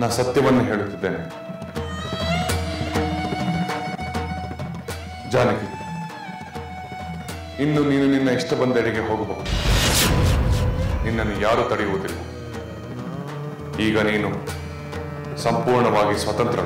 ನಾ ಸತ್ಯವನ್ನು ಹೇಳುತ್ತಿದ್ದೇನೆ. ಜಾನಕಿ, ಇನ್ನು ನೀನು ನಿನ್ನ ಇಷ್ಟ ಬಂದೆಡೆಗೆ ಹೋಗಬಹುದು. ನಿನ್ನನ್ನು ಯಾರೂ ತಡೆಯುವುದಿಲ್ಲ. ಈಗ ನೀನು ಸಂಪೂರ್ಣವಾಗಿ ಸ್ವತಂತ್ರ.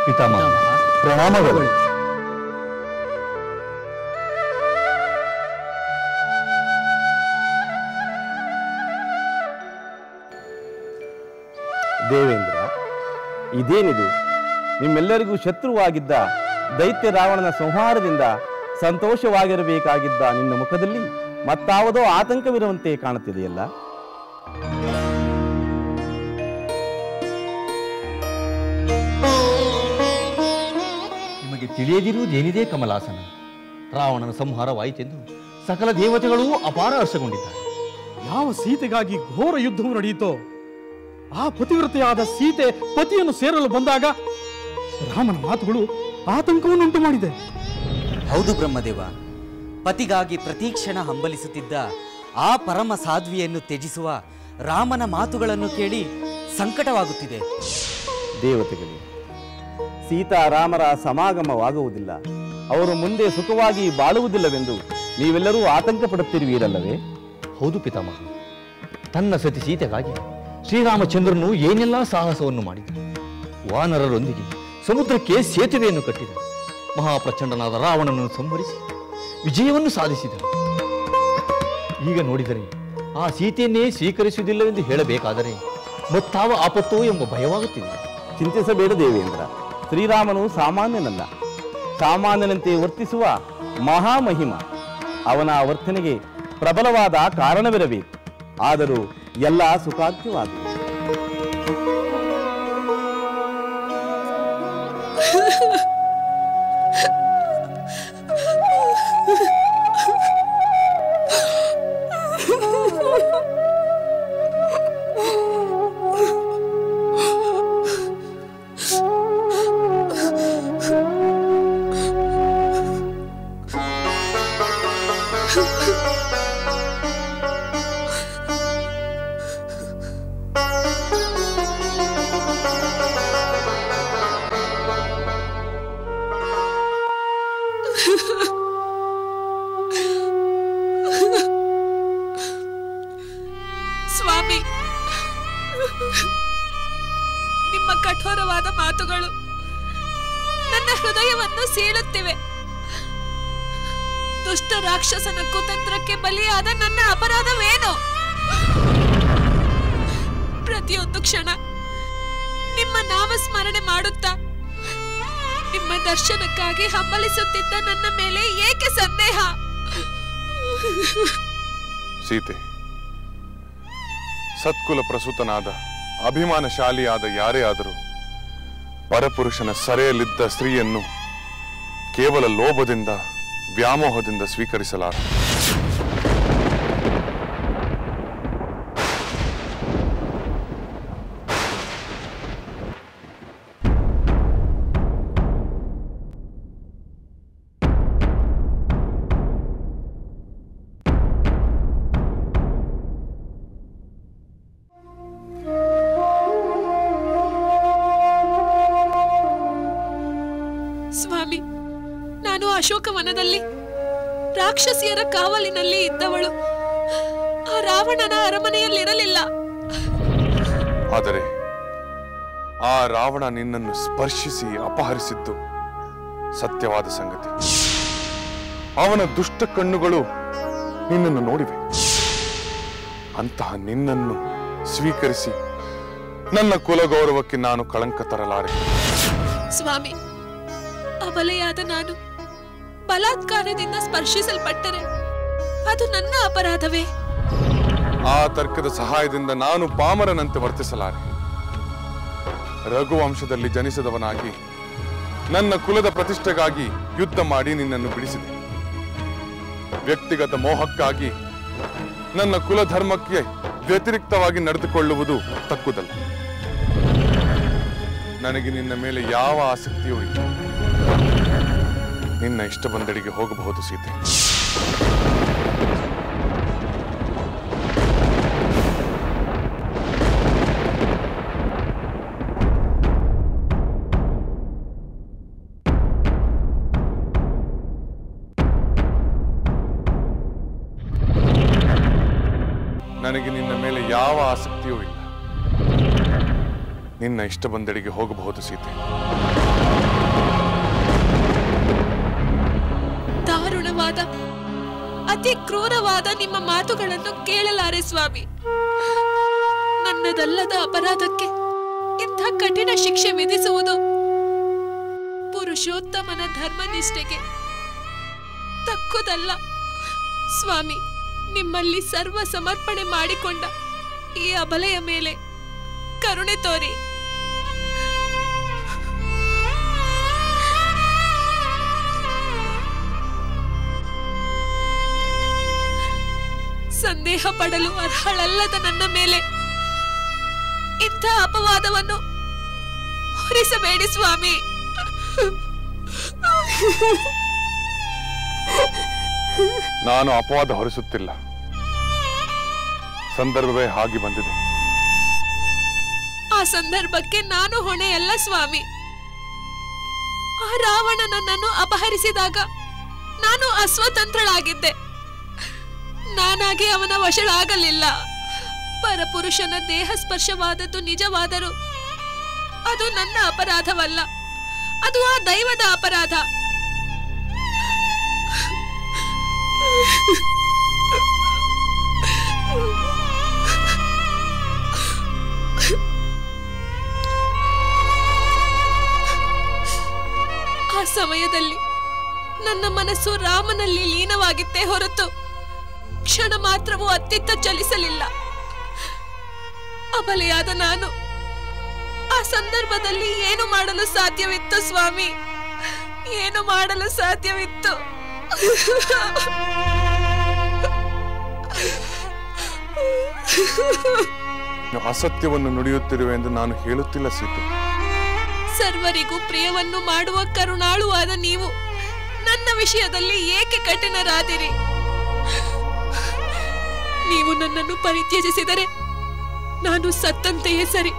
ಪಿತಾಮಹ, ಪ್ರಣಾಮಗಳು. ದೇವೇಂದ್ರ, ಇದೇನಿದು? ನಿಮ್ಮೆಲ್ಲರಿಗೂ ಶತ್ರುವಾಗಿದ್ದ ದೈತ್ಯ ರಾವಣನ ಸಂಹಾರದಿಂದ ಸಂತೋಷವಾಗಿರಬೇಕಾಗಿದ್ದ ನಿನ್ನ ಮುಖದಲ್ಲಿ ಮತ್ತಾವುದೋ ಆತಂಕವಿರುವಂತೆ ಕಾಣುತ್ತಿದೆಯಲ್ಲ? ನಿಮಗೆ ತಿಳಿಯದಿರುವುದೇನಿದೆ ಕಮಲಾಸನ? ರಾವಣನ ಸಂಹಾರವಾಯಿತೆಂದು ಸಕಲ ದೇವತೆಗಳೂ ಅಪಾರ ಹರ್ಷಗೊಂಡಿದ್ದಾರೆ. ಯಾವ ಸೀತೆಗಾಗಿ ಘೋರ ಯುದ್ಧವು ನಡೆಯಿತೋ, ಆ ಪತಿವ್ರತೆಯಾದ ಸೀತೆ ಪತಿಯನ್ನು ಸೇರಲು ಬಂದಾಗ ರಾಮನ ಮಾತುಗಳು ಆತಂಕವನ್ನುಂಟು ಮಾಡಿದೆ. ಹೌದು ಬ್ರಹ್ಮದೇವ, ಪತಿಗಾಗಿ ಪ್ರತೀಕ್ಷಣ ಹಂಬಲಿಸುತ್ತಿದ್ದ ಆ ಪರಮ ಸಾಧ್ವಿಯನ್ನು ತ್ಯಜಿಸುವ ರಾಮನ ಮಾತುಗಳನ್ನು ಕೇಳಿ ಸಂಕಟವಾಗುತ್ತಿದೆ. ದೇವತೆಗಳು, ಸೀತಾರಾಮರ ಸಮಾಗಮವಾಗುವುದಿಲ್ಲ, ಅವರು ಮುಂದೆ ಸುಖವಾಗಿ ಬಾಳುವುದಿಲ್ಲವೆಂದು ನೀವೆಲ್ಲರೂ ಆತಂಕ ಪಡುತ್ತಿರುವೀರಲ್ಲವೇ? ಹೌದು ಪಿತಾಮಹ, ತನ್ನ ಸತಿ ಸೀತೆಗಾಗಿ ಶ್ರೀರಾಮಚಂದ್ರನು ಏನೆಲ್ಲ ಸಾಹಸವನ್ನು ಮಾಡಿದ. ವಾನರರೊಂದಿಗೆ ಸಮುದ್ರಕ್ಕೆ ಸೇತುವೆಯನ್ನು ಕಟ್ಟಿದ. ಮಹಾಪ್ರಚಂಡನಾದ ರಾವಣನನ್ನು ಸಂಹರಿಸಿ ವಿಜಯವನ್ನು ಸಾಧಿಸಿದ. ಈಗ ನೋಡಿದರೆ ಆ ಸೀತೆಯನ್ನೇ ಸ್ವೀಕರಿಸುವುದಿಲ್ಲವೆಂದು ಹೇಳಬೇಕಾದರೆ ಮತ್ತಾವ ಆಪತ್ತೋ ಎಂಬ ಭಯವಾಗುತ್ತಿದೆ. ಚಿಂತಿಸಬೇಡ ದೇವೇಂದ್ರ, ಶ್ರೀರಾಮನು ಸಾಮಾನ್ಯನಲ್ಲ, ಸಾಮಾನ್ಯನಂತೆ ವರ್ತಿಸುವ ಮಹಾಮಹಿಮ. ಅವನ ವರ್ತನೆಗೆ ಪ್ರಬಲವಾದ ಕಾರಣವಿರಬೇಕು. ಆದರೂ ಎಲ್ಲ ಸುಖಾಗ್ಯವಾಗುವುದು. ಸ್ವಾಮಿ, ನಿಮ್ಮ ಕಠೋರವಾದ ಮಾತುಗಳು ನನ್ನ ಹೃದಯವನ್ನು ಸೀಳುತ್ತಿವೆ. ದುಷ್ಟ ರಾಕ್ಷಸನ ಕುತಂತ್ರಕ್ಕೆ ಬಲಿಯಾದ ನನ್ನ ಅಪರಾಧವೇನು? ಪ್ರತಿಯೊಂದು ಕ್ಷಣ ನಿಮ್ಮ ನಾಮಸ್ಮರಣೆ ಮಾಡುತ್ತಾ ನಿಮ್ಮ ದರ್ಶನಕ್ಕಾಗಿ ಹಂಬಲಿಸುತ್ತಿದ್ದ ನನ್ನ ಮೇಲೆ ಏಕೆ ಸಂದೇಹ? ಸೀತೆ, ಸತ್ಕುಲ ಪ್ರಸೂತನಾದ ಅಭಿಮಾನಶಾಲಿಯಾದ ಯಾರೇ ಆದರೂ ಪರಪುರುಷನ ಸೆರೆಯಲ್ಲಿದ್ದ ಸ್ತ್ರೀಯನ್ನು ಕೇವಲ ಲೋಭದಿಂದ ವ್ಯಾಮೋಹದಿಂದ ಸ್ವೀಕರಿಸಲಾರ. ಅಶೋಕವನದಲ್ಲಿ ರಾಕ್ಷಸಿಯರ ಕಾವಲಿನಲ್ಲಿ ಇದ್ದವಳು ಆ ರಾವಣನ ಅರಮನೆಯಲ್ಲಿರಲಿಲ್ಲ. ಆದರೆ ಆ ರಾವಣ ನಿನ್ನನ್ನು ಸ್ಪರ್ಶಿಸಿ ಅಪಹರಿಸಿದ್ದು ಸತ್ಯವಾದ ಸಂಗತಿ. ಅವನ ದುಷ್ಟ ಕಣ್ಣುಗಳು ನಿನ್ನನ್ನು ನೋಡಿವೆ. ಅಂತಹ ನಿನ್ನನ್ನು ಸ್ವೀಕರಿಸಿ ನನ್ನ ಕುಲಗೌರವಕ್ಕೆ ನಾನು ಕಳಂಕ ತರಲಾರೆ. ಸ್ವಾಮಿ, ಅಬಲೆಯಾದ ನಾನು ಬಲಾತ್ಕಾರದಿಂದ ಸ್ಪರ್ಶಿಸಲ್ಪಟ್ಟರೆ ಅದು ನನ್ನ ಅಪರಾಧವೇ? ಆ ತರ್ಕದ ಸಹಾಯದಿಂದ ನಾನು ಪಾಮರನಂತೆ ವರ್ತಿಸಲಾರೆ. ರಘುವಂಶದಲ್ಲಿ ಜನಿಸಿದವನಾಗಿ ನನ್ನ ಕುಲದ ಪ್ರತಿಷ್ಠೆಗಾಗಿ ಯುದ್ಧ ಮಾಡಿ ನಿನ್ನನ್ನು ಬಿಡಿಸಿದೆ. ವ್ಯಕ್ತಿಗತ ಮೋಹಕ್ಕಾಗಿ ನನ್ನ ಕುಲಧರ್ಮಕ್ಕೆ ವ್ಯತಿರಿಕ್ತವಾಗಿ ನಡೆದುಕೊಳ್ಳುವುದು ತಕ್ಕುದಲ್ಲ. ನನಗೆ ನಿನ್ನ ಮೇಲೆ ಯಾವ ಆಸಕ್ತಿಯೂ ಇಲ್ಲ. ನಿನ್ನ ಇಷ್ಟ ಬಂದೆಡೆಗೆ ಹೋಗಬಹುದು ಸೀತೆ. ನನಗೆ ನಿನ್ನ ಮೇಲೆ ಯಾವ ಆಸಕ್ತಿಯೂ ಇಲ್ಲ. ನಿನ್ನ ಇಷ್ಟ ಬಂದೆಡೆಗೆ ಹೋಗಬಹುದು ಸೀತೆ. ದಾರುಣವಾದ, ಅತಿ ಕ್ರೂರವಾದ ನಿಮ್ಮ ಮಾತುಗಳನ್ನು ಕೇಳಲಾರೆ ಸ್ವಾಮಿ. ನನ್ನದಲ್ಲದ ಅಪರಾಧಕ್ಕೆ ಇಂಥ ಕಠಿಣ ಶಿಕ್ಷೆ ವಿಧಿಸುವುದು ಪುರುಷೋತ್ತಮನ ಧರ್ಮನಿಷ್ಠೆಗೆ ತಕ್ಕುದಲ್ಲ. ಸ್ವಾಮಿ, ನಿಮ್ಮಲ್ಲಿ ಸರ್ವ ಸಮರ್ಪಣೆ ಮಾಡಿಕೊಂಡ ಈ ಅಬಲೆಯ ಮೇಲೆ ಕರುಣೆ ತೋರಿ. ಸಂದೇಹ ಪಡಲು ಅರ್ಹಳಲ್ಲದ ನನ್ನ ಮೇಲೆ ಇಂಥ ಅಪವಾದವನ್ನು ಹೊರಿಸಬೇಡಿ ಸ್ವಾಮಿ. ನಾನು ಅಪವಾದ ಹೊರಿಸುತ್ತಿಲ್ಲ. ಸಂದರ್ಭವೇ ಹಾಗೆ ಬಂದಿದೆ. ಆ ಸಂದರ್ಭಕ್ಕೆ ನಾನು ಹೊಣೆಯಲ್ಲ ಸ್ವಾಮಿ. ಆ ರಾವಣ ನನ್ನನ್ನು ಅಪಹರಿಸಿದಾಗ ನಾನು ಅಸ್ವತಂತ್ರಳಾಗಿದ್ದೆ. ನಾನಾಗಿ ಅವನ ವಶಳಾಗಲಿಲ್ಲ. ಪರಪುರುಷನ ದೇಹ ಸ್ಪರ್ಶವಾದದ್ದು ನಿಜವಾದರೂ ಅದು ನನ್ನ ಅಪರಾಧವಲ್ಲ, ಅದು ಆ ದೈವದ ಅಪರಾಧ. ಆ ಸಮಯದಲ್ಲಿ ನನ್ನ ಮನಸ್ಸು ರಾಮನಲ್ಲಿ ಲೀನವಾಗಿತ್ತೇ ಹೊರತು ಕ್ಷಣ ಮಾತ್ರವೂ ಅತ್ತಿತ್ತ ಚಲಿಸಲಿಲ್ಲ. ಅಬಲೆಯಾದ ನಾನು ಆ ಸಂದರ್ಭದಲ್ಲಿ ಏನು ಮಾಡಲು ಸಾಧ್ಯವಿತ್ತು ಸ್ವಾಮಿ? ಏನು ಮಾಡಲು ಸಾಧ್ಯವಿತ್ತು? ಅಸತ್ಯವನ್ನು ನುಡಿಯುತ್ತಿರುವೆ ಎಂದು ನಾನು ಹೇಳುತ್ತಿಲ್ಲ ಸೀತೆ. ಸರ್ವರಿಗೂ ಪ್ರಿಯವನ್ನು ಮಾಡುವ ಕರುಣಾಳುವಾದ ನೀವು ನನ್ನ ವಿಷಯದಲ್ಲಿ ಏಕೆ ಕಠಿಣರಾದಿರಿ? ನೀವು ನನ್ನನ್ನು ಪರಿತ್ಯಜಿಸಿದರೆ ನಾನು ಸತ್ತಂತೆಯೇ ಸರಿ.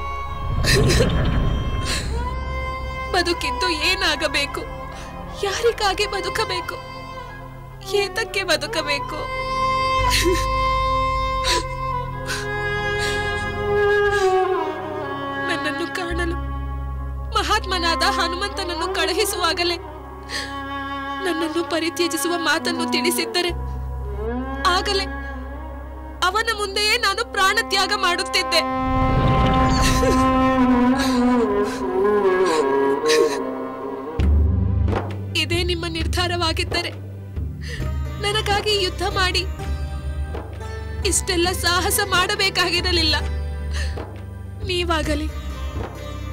ಬದುಕಿದ್ದು ಏನಾಗಬೇಕು? ಯಾರಿಗಾಗಿ ಬದುಕಬೇಕು? ಏತಕ್ಕೆ ಬದುಕಬೇಕು? ನನ್ನನ್ನು ಕಾಣಲು ಮಹಾತ್ಮನಾದ ಹನುಮಂತನನ್ನು ಕಳುಹಿಸುವಾಗಲೇ ನನ್ನನ್ನು ಪರಿತ್ಯಜಿಸುವ ಮಾತನ್ನು ತಿಳಿಸಿದ್ದರೆ ಆಗಲೇ ಅವನ ಮುಂದೆಯೇ ನಾನು ಪ್ರಾಣ ತ್ಯಾಗ ಮಾಡುತ್ತಿದ್ದೆ. ಇದೇ ನಿಮ್ಮ ನಿರ್ಧಾರವಾಗಿದ್ದರೆ ನನಗಾಗಿ ಯುದ್ಧ ಮಾಡಿ ಇಷ್ಟೆಲ್ಲ ಸಾಹಸ ಮಾಡಬೇಕಾಗಿರಲಿಲ್ಲ. ನೀವಾಗಲಿ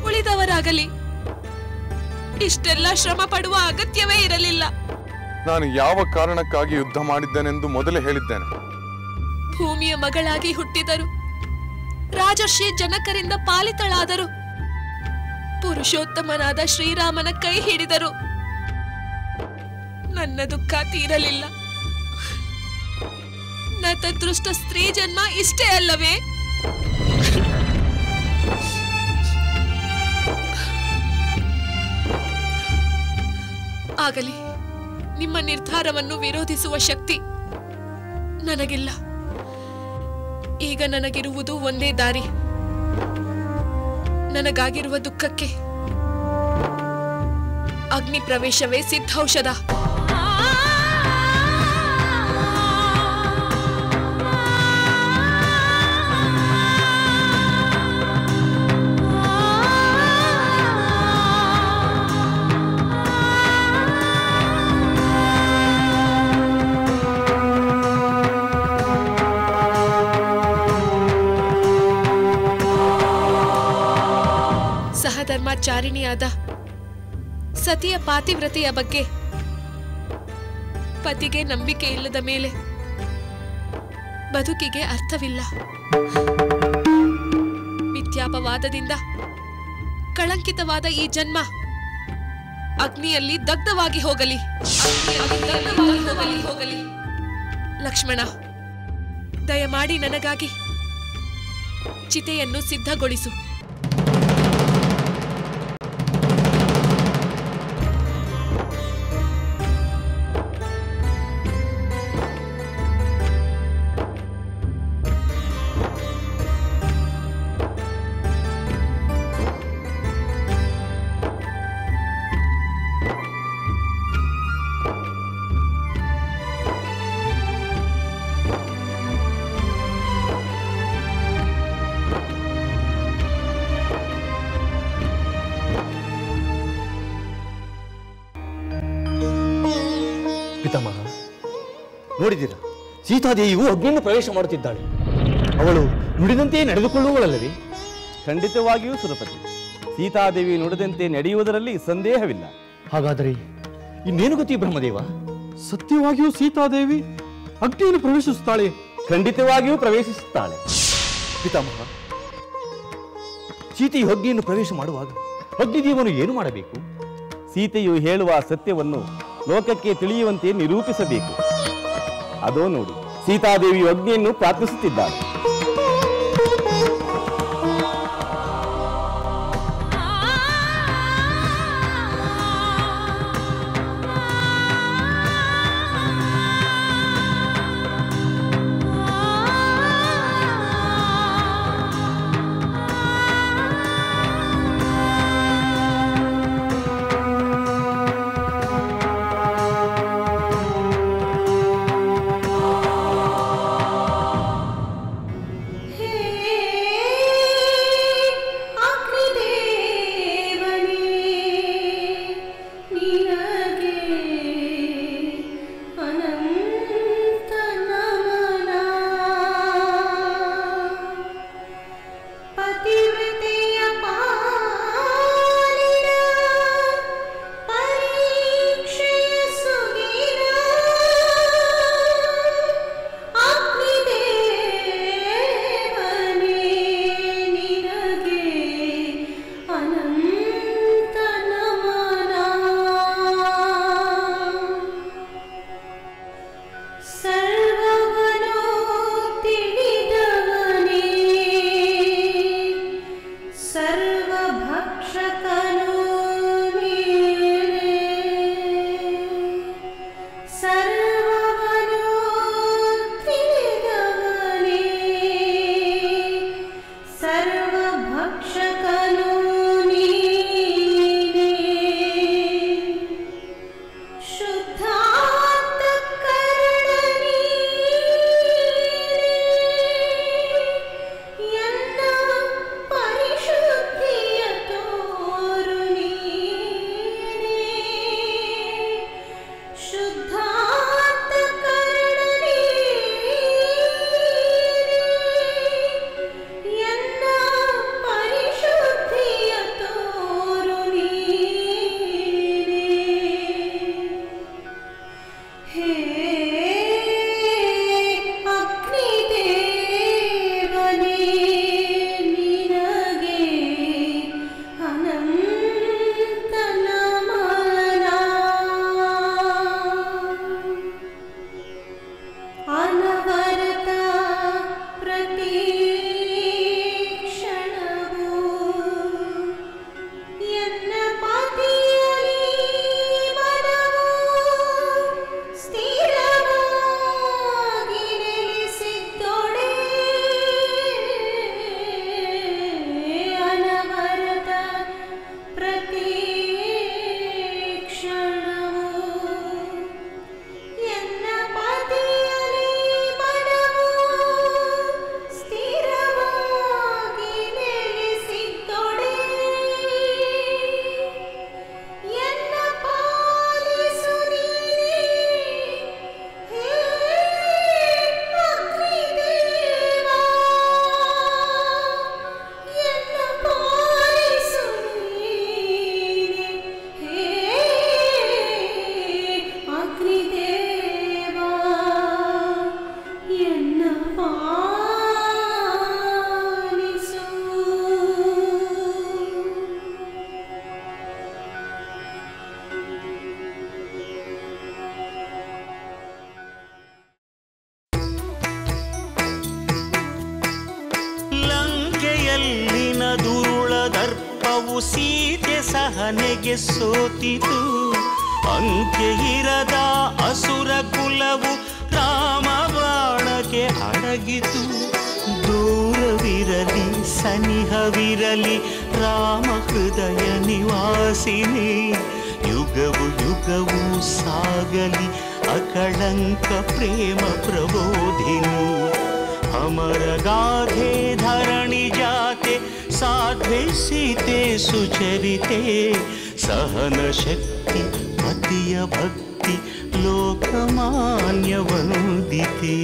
ಉಳಿದವರಾಗಲಿ ಇಷ್ಟೆಲ್ಲ ಶ್ರಮ ಪಡುವ ಅಗತ್ಯವೇ ಇರಲಿಲ್ಲ. ನಾನು ಯಾವ ಕಾರಣಕ್ಕಾಗಿ ಯುದ್ಧ ಮಾಡಿದ್ದೇನೆಂದು ಮೊದಲೇ ಹೇಳಿದ್ದೇನೆ. ಭೂಮಿಯ ಮಗಳಾಗಿ ಹುಟ್ಟಿದರು, ರಾಜರ್ಷಿ ಜನಕರಿಂದ ಪಾಲಿತಳಾದರು, ಪುರುಷೋತ್ತಮನಾದ ಶ್ರೀರಾಮನ ಕೈ ಹಿಡಿದರು. ನನ್ನ ದುಃಖ ತೀರಲಿಲ್ಲ. ನತದೃಷ್ಟ ಸ್ತ್ರೀ ಜನ್ಮ ಇಷ್ಟೇ ಅಲ್ಲವೇ? ಆಗಲಿ, ನಿಮ್ಮ ನಿರ್ಧಾರವನ್ನು ವಿರೋಧಿಸುವ ಶಕ್ತಿ ನನಗಿಲ್ಲ. ಈಗ ನನಗಿರುವುದು ಒಂದೇ ದಾರಿ. ನನಗಾಗಿರುವ ದುಃಖಕ್ಕೆ ಅಗ್ನಿ ಪ್ರವೇಶವೇ ಸಿದ್ಧೌಷಧ. ಸಹಧರ್ಮಾಚಾರಿಣಿಯಾದ ಸತಿಯ ಪಾತಿವ್ರತೆಯ ಬಗ್ಗೆ ಪತಿಗೆ ನಂಬಿಕೆ ಇಲ್ಲದ ಮೇಲೆ ಬದುಕಿಗೆ ಅರ್ಥವಿಲ್ಲ. ಮಿಥ್ಯಾಪವಾದದಿಂದ ಕಳಂಕಿತವಾದ ಈ ಜನ್ಮ ಅಗ್ನಿಯಲ್ಲಿ ದಗ್ಧವಾಗಿ ಹೋಗಲಿ. ಲಕ್ಷ್ಮಣ, ದಯಮಾಡಿ ನನಗಾಗಿ ಚಿತೆಯನ್ನು ಸಿದ್ಧಗೊಳಿಸು. ಪಿತಾಮಹ, ನೋಡಿದ್ದೀರಾ, ಸೀತಾದೇವಿಯು ಅಗ್ನಿಯನ್ನು ಪ್ರವೇಶ ಮಾಡುತ್ತಿದ್ದಾಳೆ. ಅವಳು ನುಡಿದಂತೆ ನಡೆದುಕೊಳ್ಳುವಳಲ್ಲವೇ? ಖಂಡಿತವಾಗಿಯೂ ಸುರಪತಿ, ಸೀತಾದೇವಿ ನುಡಿದಂತೆ ನಡೆಯುವುದರಲ್ಲಿ ಸಂದೇಹವಿಲ್ಲ. ಹಾಗಾದರೆ ಇನ್ನೇನು ಗತಿ ಬ್ರಹ್ಮದೇವ? ಸತ್ಯವಾಗಿಯೂ ಸೀತಾದೇವಿ ಅಗ್ನಿಯನ್ನು ಪ್ರವೇಶಿಸುತ್ತಾಳೆ? ಖಂಡಿತವಾಗಿಯೂ ಪ್ರವೇಶಿಸುತ್ತಾಳೆ. ಪಿತಾಮಹ, ಸೀತೆಯು ಅಗ್ನಿಯನ್ನು ಪ್ರವೇಶ ಮಾಡುವಾಗ ಅಗ್ನಿದೇವನು ಏನು ಮಾಡಬೇಕು? ಸೀತೆಯು ಹೇಳುವ ಸತ್ಯವನ್ನು ಲೋಕಕ್ಕೆ ತಿಳಿಯುವಂತೆ ನಿರೂಪಿಸಬೇಕು. ಅದೋ ನೋಡಿ, ಸೀತಾದೇವಿಯು ಅಗ್ನಿಯನ್ನು ಪ್ರಾರ್ಥಿಸುತ್ತಿದ್ದಾಳೆ. ಯಾತನೆಗೆ ಸೋತಿತು. ಅಂತ್ಯ ಇರದ ಅಸುರ ಕುಲವು ರಾಮ ಬಾಣಕ್ಕೆ ಅಡಗಿತು. ದೂರವಿರಲಿ ಸನಿಹವಿರಲಿ ರಾಮ ಹೃದಯ ನಿವಾಸಿನಿ. ಯುಗವು ಯುಗವು ಸಾಗಲಿ ಅಕಳಂಕ ಪ್ರೇಮ ಪ್ರಬೋಧಿನಿ. ಅಮರ ಗಾಧೆ ಧರಣಿ ಜಾತೆ ಸಾಧ್ವೆ ಸೀತೆ ಸುಚರಿತೆ. ಸಹನ ಶಕ್ತಿ ಪತಿಯ ಭಕ್ತಿ ಲೋಕಮಾನ್ಯ ವಂದಿತೆ.